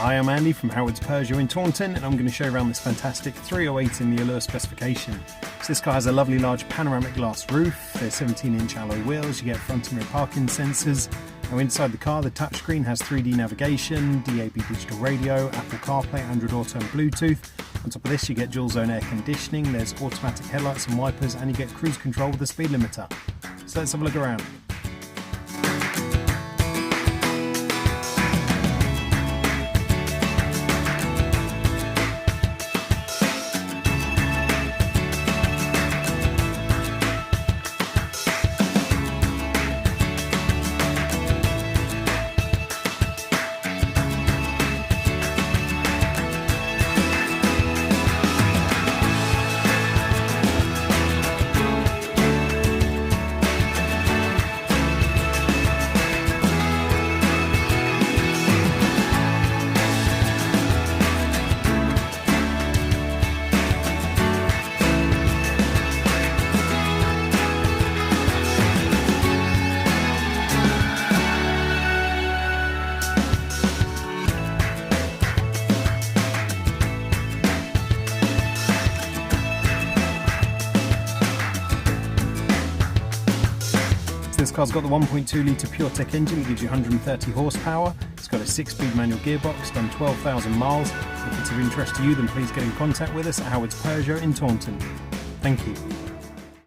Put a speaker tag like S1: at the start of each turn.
S1: Hi, I'm Andy from Howard's Peugeot in Taunton, and I'm going to show you around this fantastic 308 in the Allure specification. So this car has a lovely large panoramic glass roof, there's 17-inch alloy wheels, you get front and rear parking sensors. Now inside the car, the touchscreen has 3D navigation, DAB digital radio, Apple CarPlay, Android Auto and Bluetooth. On top of this you get dual zone air conditioning, there's automatic headlights and wipers, and you get cruise control with a speed limiter. So let's have a look around. This car's got the 1.2 litre PureTech engine, it gives you 130 horsepower. It's got a 6-speed manual gearbox, done 12,000 miles. If it's of interest to you, then please get in contact with us at Howard's Peugeot in Taunton. Thank you.